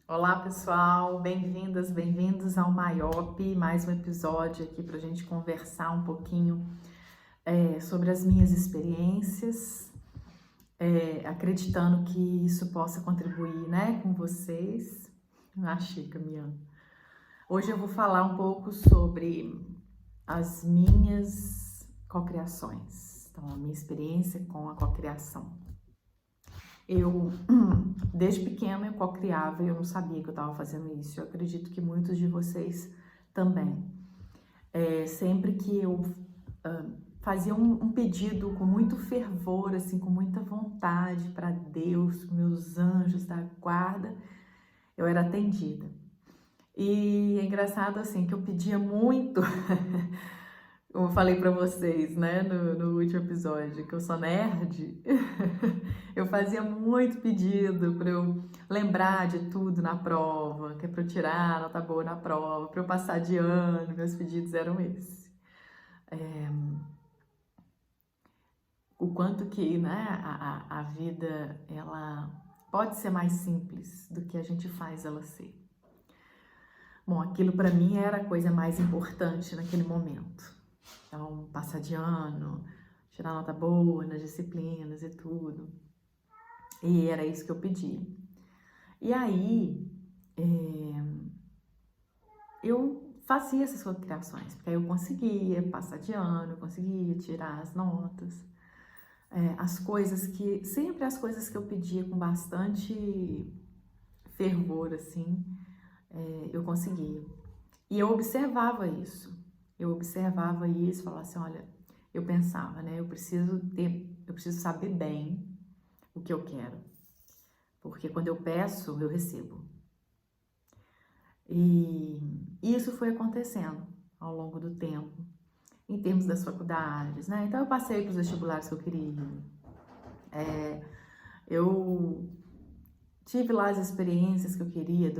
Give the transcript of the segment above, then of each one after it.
Olá pessoal, bem-vindas, bem-vindos ao MAIOP, mais um episódio aqui para a gente conversar um pouquinho sobre as minhas experiências, acreditando que isso possa contribuir, né, com vocês. Achei, caminhando. Hoje eu vou falar um pouco sobre as minhas cocriações, então a minha experiência com a cocriação. Desde pequena, eu cocriava e eu não sabia que eu estava fazendo isso. Eu acredito que muitos de vocês também. Sempre que eu fazia um pedido com muito fervor, assim, com muita vontade para Deus, meus anjos da guarda, eu era atendida. E é engraçado, assim, que eu pedia muito. Como eu falei pra vocês, né, no último episódio, que eu sou nerd, eu fazia muito pedido pra eu lembrar de tudo na prova, que é pra eu tirar nota boa na prova, pra eu passar de ano, meus pedidos eram esses. O quanto que, né, a vida, ela pode ser mais simples do que a gente faz ela ser. Bom, aquilo pra mim era a coisa mais importante naquele momento. Então, passar de ano, tirar nota boa nas disciplinas e tudo. E era isso que eu pedia. E aí, eu fazia essas cocriações, porque aí eu conseguia passar de ano, eu conseguia tirar as notas. Sempre as coisas que eu pedia com bastante fervor, assim, eu conseguia. E eu observava isso. Falava assim, olha, eu pensava, né? Eu preciso saber bem o que eu quero. Porque quando eu peço, eu recebo. E isso foi acontecendo ao longo do tempo, em termos das faculdades, né? Então eu passei para os vestibulares que eu queria. Eu tive lá as experiências que eu queria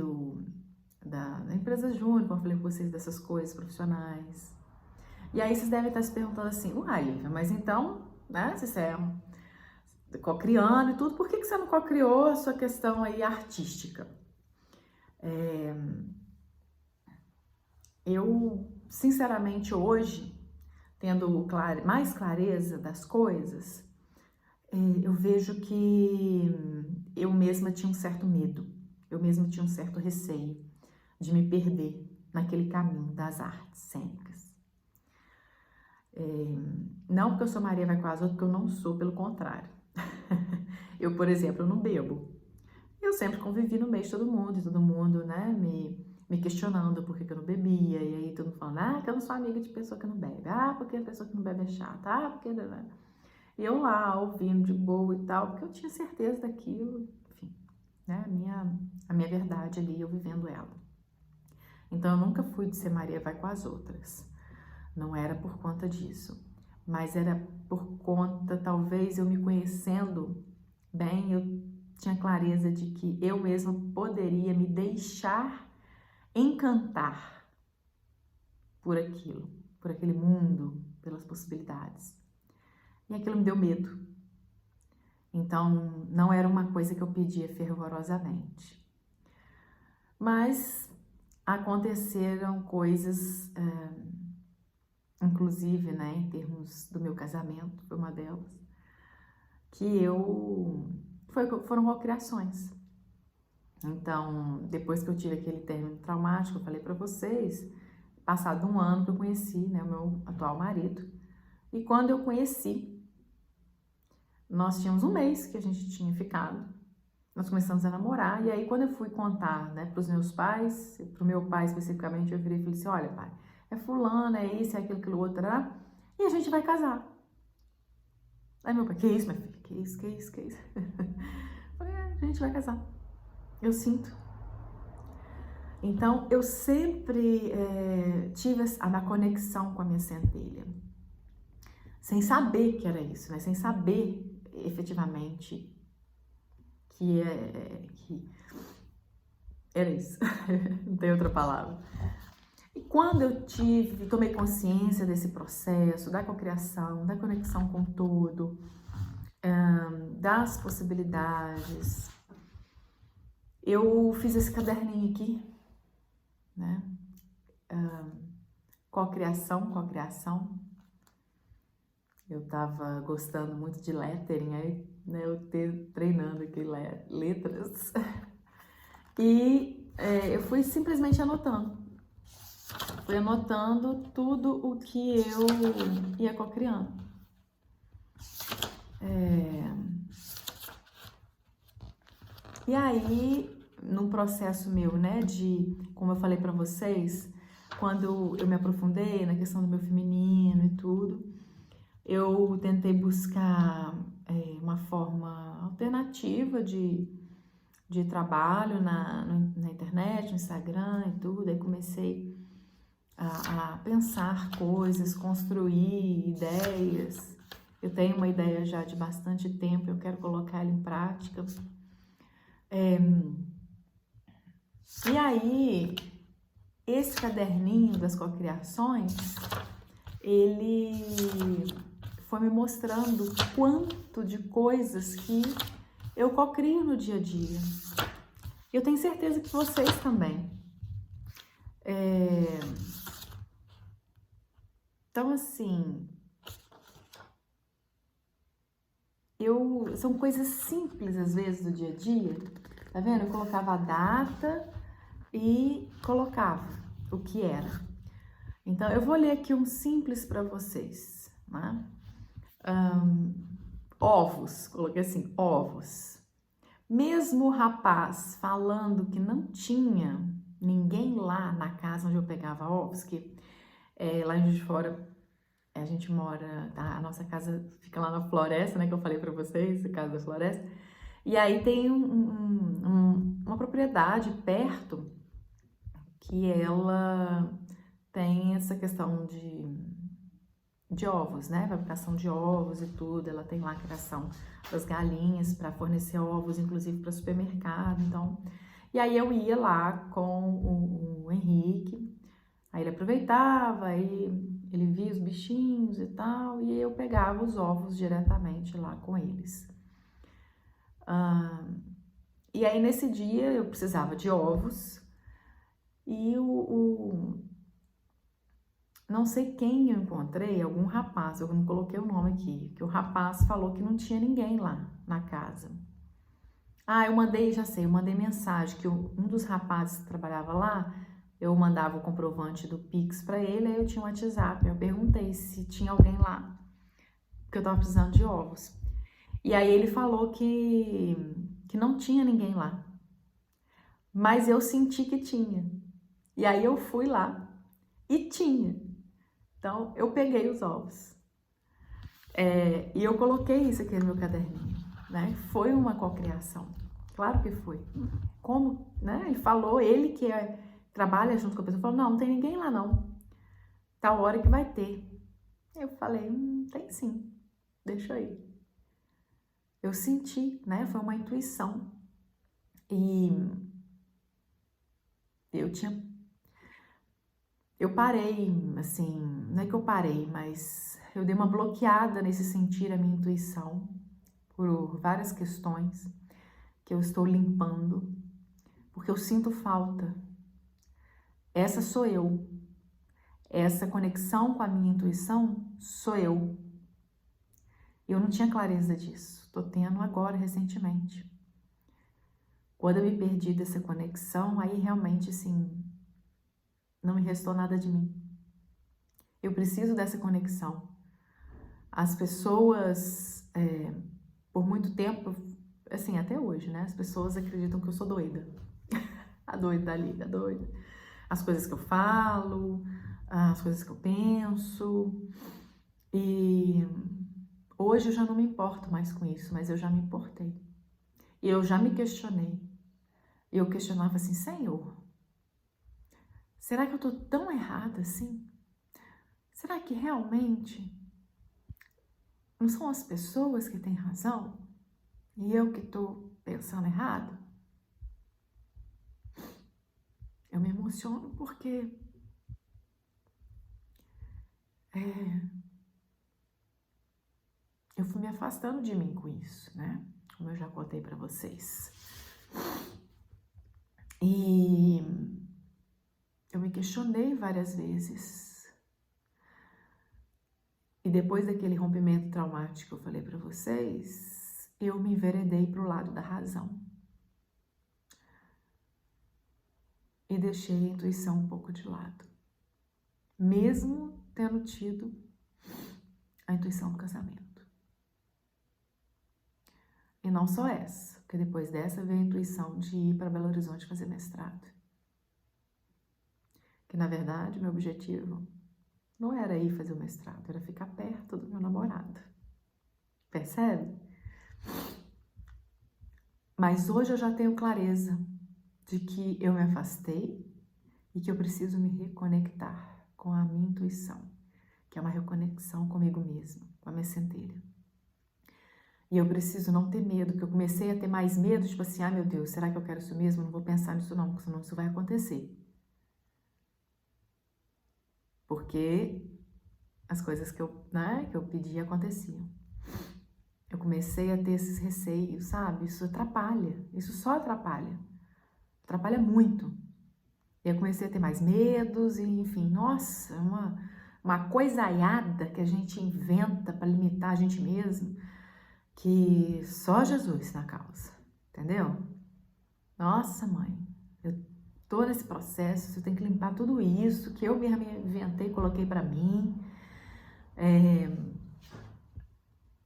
da empresa júnior, como eu falei com vocês, dessas coisas profissionais. E aí vocês devem estar se perguntando assim, uai, Lívia, mas então, né, se você é cocriando e tudo, por que você não cocriou a sua questão aí artística? Eu, sinceramente, hoje, tendo mais clareza das coisas, eu vejo que eu mesma tinha um certo medo, eu mesma tinha um certo receio de me perder naquele caminho das artes cênicas. Não porque eu sou Maria vai com as outras, porque eu não sou, pelo contrário. Eu, por exemplo, eu não bebo. Eu sempre convivi no meio de todo mundo, e todo mundo, né, me questionando por que eu não bebia, e aí todo mundo falando, que eu não sou amiga de pessoa que não bebe, porque a pessoa que não bebe é chata, porque... E eu lá, ouvindo de boa e tal, porque eu tinha certeza daquilo, enfim, né, a minha verdade ali, eu vivendo ela. Então eu nunca fui de ser Maria vai com as outras, não era por conta disso, mas era por conta, talvez eu me conhecendo bem, eu tinha clareza de que eu mesma poderia me deixar encantar por aquilo, por aquele mundo, pelas possibilidades. E aquilo me deu medo. Então, não era uma coisa que eu pedia fervorosamente. Mas aconteceram coisas, inclusive, né, em termos do meu casamento, foi uma delas, foram cocriações. Então, depois que eu tive aquele término traumático, eu falei para vocês, passado um ano que eu conheci, né, o meu atual marido. E quando eu conheci, nós tínhamos um mês que a gente tinha ficado. Nós começamos a namorar, e aí quando eu fui contar, né, para os meus pais, para o meu pai especificamente, eu virei e falei assim, olha pai, é fulano, é isso, é aquilo outro, né? E a gente vai casar. Aí meu pai, que isso, minha filha, que isso? Eu falei, a gente vai casar. Eu sinto. Então, eu sempre tive a conexão com a minha centelha, sem saber que era isso, né? Sem saber efetivamente que era isso, não tem outra palavra. E quando eu tomei consciência desse processo, da cocriação, da conexão com tudo, das possibilidades, Eu fiz esse caderninho aqui, né? Cocriação. Eu tava gostando muito de lettering, aí, né, eu treinando aqui letras. E eu fui simplesmente anotando. Fui anotando tudo o que eu ia cocriando. E aí, num processo meu, né, como eu falei pra vocês, quando eu me aprofundei na questão do meu feminino e tudo, eu tentei buscar uma forma alternativa de trabalho na internet, no Instagram e tudo. Aí comecei a pensar coisas, construir ideias. Eu tenho uma ideia já de bastante tempo, eu quero colocar ela em prática. E aí, esse caderninho das cocriações, ele foi me mostrando quanto de coisas que eu cocrio no dia a dia. Eu tenho certeza que vocês também. Então, assim, são coisas simples, às vezes, do dia a dia. Tá vendo? Eu colocava a data e colocava o que era. Então, eu vou ler aqui um simples para vocês, né? Ovos, coloquei assim, ovos. Mesmo o rapaz falando que não tinha ninguém lá na casa onde eu pegava ovos, que lá em Juiz de Fora a gente mora, tá? A nossa casa fica lá na floresta, né? Que eu falei pra vocês, a casa da floresta. E aí tem uma propriedade perto que ela tem essa questão de ovos, né? Fabricação de ovos e tudo. Ela tem lá a criação das galinhas para fornecer ovos, inclusive para supermercado. Então, e aí eu ia lá com o Henrique. Aí ele aproveitava, aí ele via os bichinhos e tal, e eu pegava os ovos diretamente lá com eles. E aí nesse dia eu precisava de ovos e não sei quem eu encontrei, algum rapaz, eu não coloquei o nome aqui, que o rapaz falou que não tinha ninguém lá na casa. Eu mandei mensagem que um dos rapazes que trabalhava lá, eu mandava o comprovante do Pix para ele, aí eu tinha um WhatsApp, eu perguntei se tinha alguém lá, porque eu tava precisando de ovos. E aí ele falou que não tinha ninguém lá, mas eu senti que tinha. E aí eu fui lá e tinha. Então eu peguei os ovos. E eu coloquei isso aqui no meu caderninho, né? Foi uma cocriação, claro que foi. Como, né? Ele falou, ele que trabalha junto com a pessoa, falou, não tem ninguém lá não, tal hora que vai ter. Eu falei, tem sim, deixa aí. Eu senti, né? Foi uma intuição. E eu parei, assim, não é que eu parei, mas eu dei uma bloqueada nesse sentir a minha intuição por várias questões que eu estou limpando, porque eu sinto falta. Essa sou eu. Essa conexão com a minha intuição sou eu. Eu não tinha clareza disso. Tô tendo agora, recentemente. Quando eu me perdi dessa conexão, aí realmente, assim, não me restou nada de mim. Eu preciso dessa conexão. As pessoas, por muito tempo, assim, até hoje, né? As pessoas acreditam que eu sou doida. A doida dali, a doida. As coisas que eu falo, as coisas que eu penso. E hoje eu já não me importo mais com isso, mas eu já me importei. E eu já me questionei. E eu questionava assim, Senhor, será que eu tô tão errada assim? Será que realmente não são as pessoas que têm razão? E eu que tô pensando errado? Eu me emociono porque eu fui me afastando de mim com isso, né? Como eu já contei pra vocês. E eu me questionei várias vezes. E depois daquele rompimento traumático que eu falei para vocês, eu me enveredei para o lado da razão. E deixei a intuição um pouco de lado. Mesmo tendo tido a intuição do casamento. E não só essa, porque depois dessa veio a intuição de ir para Belo Horizonte fazer mestrado. Que na verdade meu objetivo não era ir fazer o mestrado, era ficar perto do meu namorado. Percebe? Mas hoje eu já tenho clareza de que eu me afastei e que eu preciso me reconectar com a minha intuição, que é uma reconexão comigo mesma, com a minha centelha. E eu preciso não ter medo, porque eu comecei a ter mais medo, tipo assim, meu Deus, será que eu quero isso mesmo? Não vou pensar nisso não, porque senão isso vai acontecer. Porque as coisas que eu pedi aconteciam. Eu comecei a ter esses receios, sabe? Isso atrapalha, isso só atrapalha. Atrapalha muito. E eu comecei a ter mais medos e, enfim, nossa, uma coisaiada que a gente inventa para limitar a gente mesmo, que só Jesus na causa, entendeu? Nossa, mãe, eu tô nesse processo, eu tenho que limpar tudo isso que eu mesma inventei, coloquei para mim.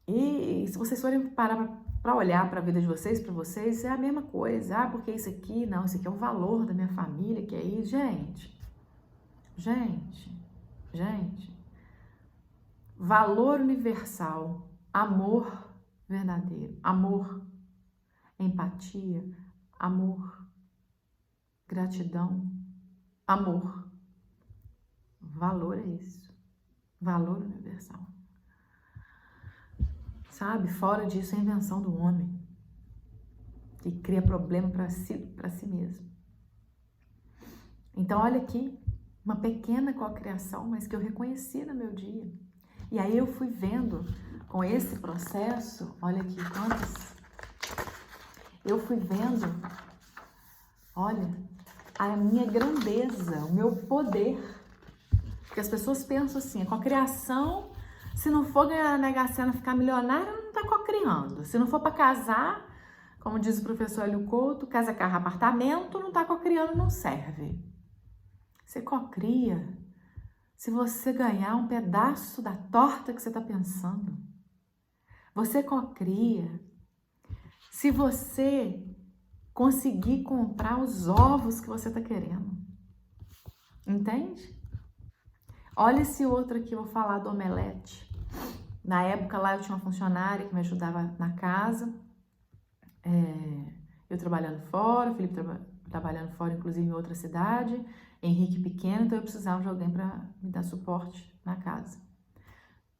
E se vocês forem parar para olhar para a vida de vocês, para vocês, é a mesma coisa. Porque isso aqui, não, isso aqui é o valor da minha família, que é isso. Gente. Valor universal, amor verdadeiro, amor, empatia, amor, gratidão, amor. Valor é isso. Valor universal. Sabe? Fora disso é a invenção do homem, que cria problema para si mesmo. Então, olha aqui, uma pequena cocriação, mas que eu reconheci no meu dia. E aí eu fui vendo, com esse processo, olha aqui, quantas... Eu fui vendo, olha, a minha grandeza, o meu poder. Porque as pessoas pensam assim, a cocriação, se não for ganhar a Mega Sena, ficar milionária, não tá cocriando. Se não for para casar, como diz o professor Hélio Couto, casa, carro, apartamento, não tá cocriando, não serve. Você cocria se você ganhar um pedaço da torta que você está pensando. Você cocria se você conseguir comprar os ovos que você está querendo. Entende? Olha esse outro aqui, eu vou falar do omelete. Na época lá eu tinha uma funcionária que me ajudava na casa. Eu trabalhando fora, o Felipe trabalhando fora, inclusive em outra cidade. Henrique pequeno, então eu precisava de alguém para me dar suporte na casa.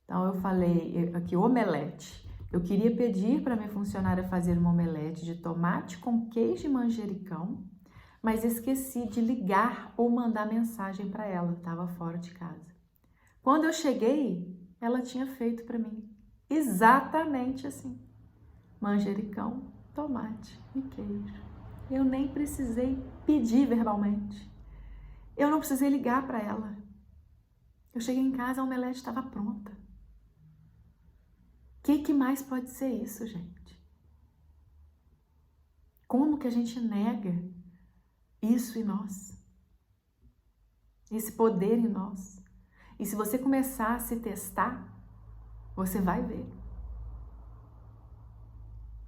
Então eu falei aqui, omelete. Eu queria pedir para minha funcionária fazer uma omelete de tomate com queijo e manjericão, mas esqueci de ligar ou mandar mensagem para ela, estava fora de casa. Quando eu cheguei, ela tinha feito para mim exatamente assim: manjericão, tomate e queijo. Eu nem precisei pedir verbalmente. Eu não precisei ligar para ela. Eu cheguei em casa, a omelete estava pronta. O que mais pode ser isso, gente? Como que a gente nega isso em nós? Esse poder em nós? E se você começar a se testar, você vai ver.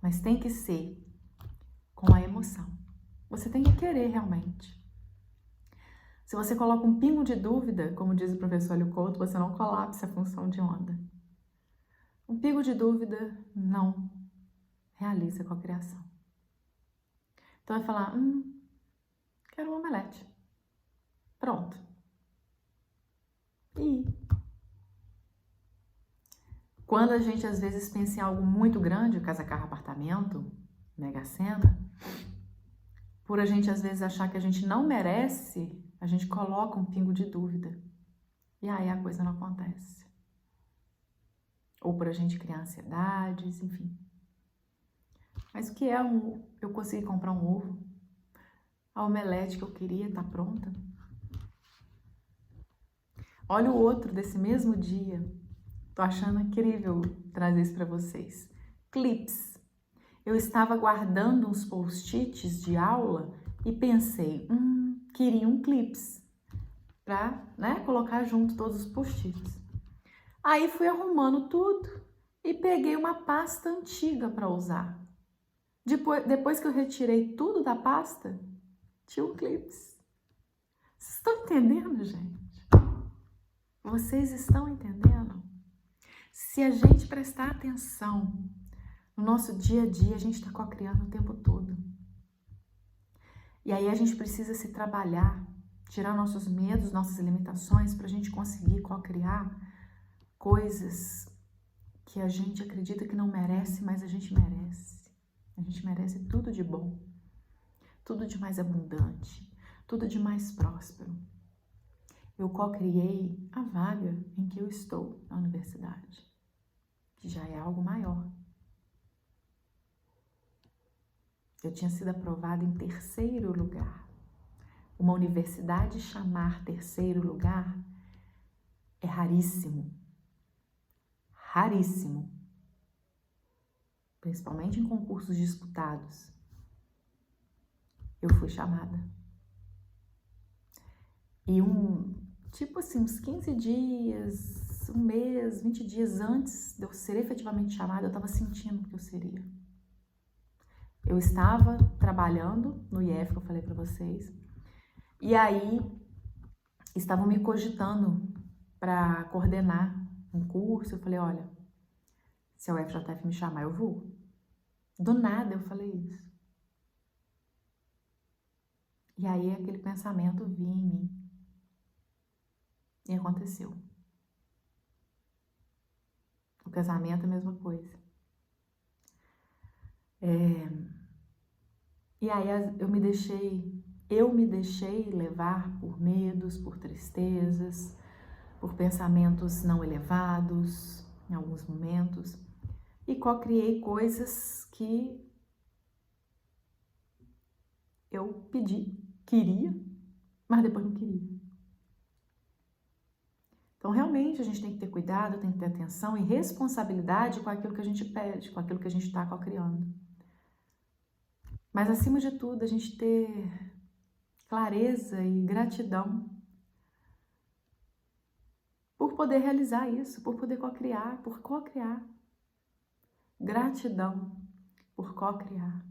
Mas tem que ser com a emoção. Você tem que querer realmente. Se você coloca um pingo de dúvida, como diz o professor Hélio Couto, você não colapsa a função de onda. Um pingo de dúvida não realiza com a criação. Então vai falar, quero um omelete. Pronto. E quando a gente às vezes pensa em algo muito grande, casa, carro, apartamento, Mega Sena, por a gente às vezes achar que a gente não merece, a gente coloca um pingo de dúvida. E aí a coisa não acontece. Ou por a gente criar ansiedades, enfim. Mas o que é eu conseguir comprar um ovo? A omelete que eu queria está pronta. Olha o outro desse mesmo dia. Tô achando incrível trazer isso para vocês. Clips. Eu estava guardando uns post-its de aula e pensei, queria um clips para, colocar junto todos os post-its. Aí fui arrumando tudo e peguei uma pasta antiga para usar. Depois que eu retirei tudo da pasta, tinha um clips. Vocês estão entendendo, gente? Vocês estão entendendo? Se a gente prestar atenção no nosso dia a dia, a gente está co-criando o tempo todo. E aí a gente precisa se trabalhar, tirar nossos medos, nossas limitações, para a gente conseguir co-criar coisas que a gente acredita que não merece, mas a gente merece. A gente merece tudo de bom, tudo de mais abundante, tudo de mais próspero. Eu co-criei a vaga em que eu estou na universidade, que já é algo maior. Eu tinha sido aprovada em 3º lugar. Uma universidade chamar 3º lugar é raríssimo. Raríssimo. Principalmente em concursos disputados. Eu fui chamada. E uns 15 dias, um mês, 20 dias antes de eu ser efetivamente chamada, eu estava sentindo que eu seria. Eu estava trabalhando no IF, que eu falei para vocês, e aí estavam me cogitando para coordenar um curso. Eu falei, olha, se a UFJF me chamar, eu vou. Do nada eu falei isso. E aí aquele pensamento vinha em mim. E aconteceu. O casamento é a mesma coisa. E aí eu me deixei levar por medos, por tristezas, por pensamentos não elevados em alguns momentos, e co-criei coisas que eu queria, mas depois não queria. Então, realmente, a gente tem que ter cuidado, tem que ter atenção e responsabilidade com aquilo que a gente pede, com aquilo que a gente está co-criando. Mas, acima de tudo, a gente ter clareza e gratidão por poder realizar isso, por poder co-criar, por co-criar. Gratidão por co-criar.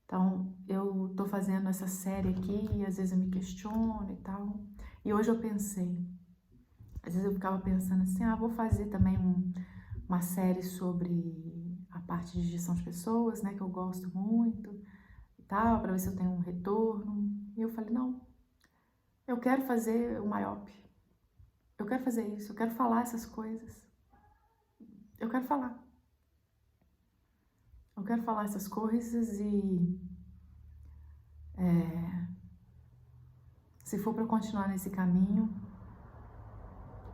Então, eu tô fazendo essa série aqui e às vezes eu me questiono e tal. E hoje eu pensei, às vezes eu ficava pensando assim, vou fazer também uma série sobre a parte de gestão de pessoas, né, que eu gosto muito e tal, para ver se eu tenho um retorno. E eu falei, não, eu quero fazer o MAIOP. Eu quero fazer isso, eu quero falar essas coisas. Eu quero falar. Eu quero falar essas coisas e se for para continuar nesse caminho,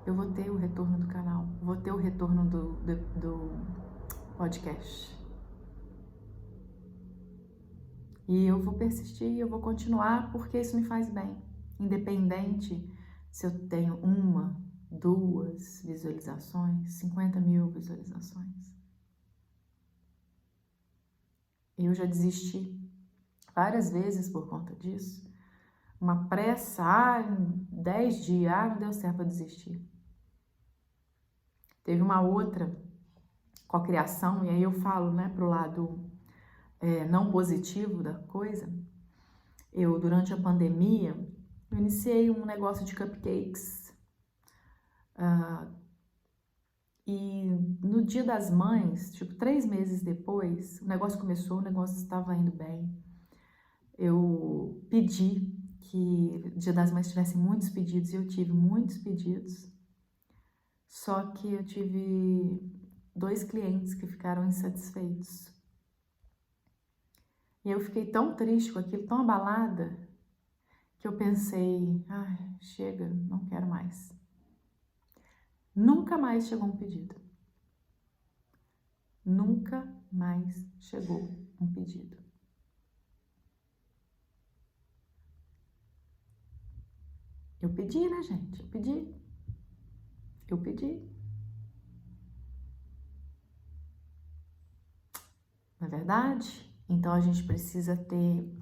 eu vou ter o retorno do canal, vou ter o retorno do podcast. E eu vou persistir, eu vou continuar porque isso me faz bem. Independente se eu tenho 1, 2 visualizações, 50 mil visualizações. Eu já desisti várias vezes por conta disso. Uma pressa, em 10 dias, não deu certo, eu desisti. Teve uma outra cocriação, e aí eu falo, pro lado não positivo da coisa. Eu, durante a pandemia, eu iniciei um negócio de cupcakes. E no Dia das Mães, 3 meses depois, o negócio começou, o negócio estava indo bem. Eu pedi que Dia das Mães tivesse muitos pedidos, e eu tive muitos pedidos. Só que eu tive 2 clientes que ficaram insatisfeitos. E eu fiquei tão triste com aquilo, tão abalada, que eu pensei, chega, não quero mais. Nunca mais chegou um pedido. Nunca mais chegou um pedido. Eu pedi, né, gente? Eu pedi. Eu pedi. Não é verdade? Então a gente precisa ter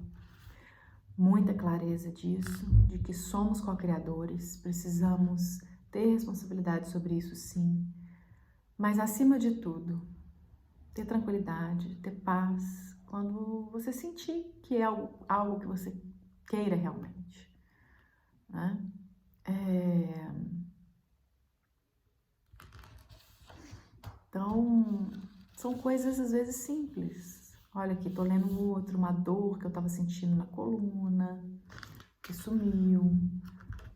muita clareza disso, de que somos co-criadores, precisamos ter responsabilidade sobre isso, sim. Mas acima de tudo, ter tranquilidade, ter paz, quando você sentir que é algo que você queira realmente, né? Então, são coisas às vezes simples. Olha aqui, tô lendo outro, uma dor que eu tava sentindo na coluna, que sumiu,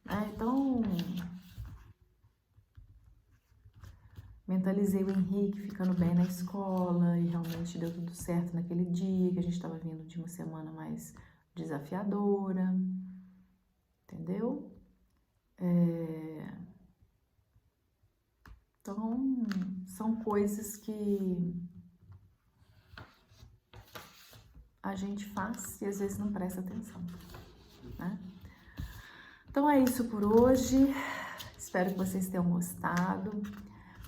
né? Então, mentalizei o Henrique ficando bem na escola e realmente deu tudo certo naquele dia, que a gente estava vindo de uma semana mais desafiadora, entendeu? Então, são coisas que a gente faz e às vezes não presta atenção, né? Então é isso por hoje, espero que vocês tenham gostado.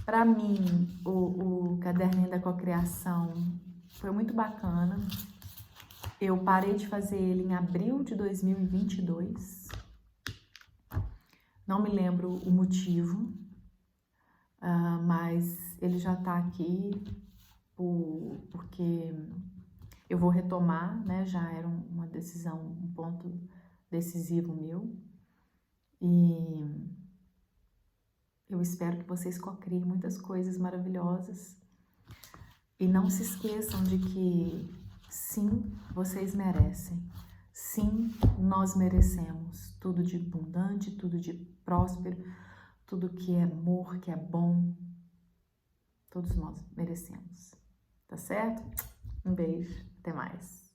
Para mim, o caderninho da cocriação foi muito bacana. Eu parei de fazer ele em abril de 2022. Não me lembro o motivo, mas ele já tá aqui porque eu vou retomar, né? Já era uma decisão, um ponto decisivo meu. E eu espero que vocês cocriem muitas coisas maravilhosas. E não se esqueçam de que, sim, vocês merecem. Sim, nós merecemos tudo de abundante, tudo de próspero, tudo que é amor, que é bom. Todos nós merecemos. Tá certo? Um beijo, até mais.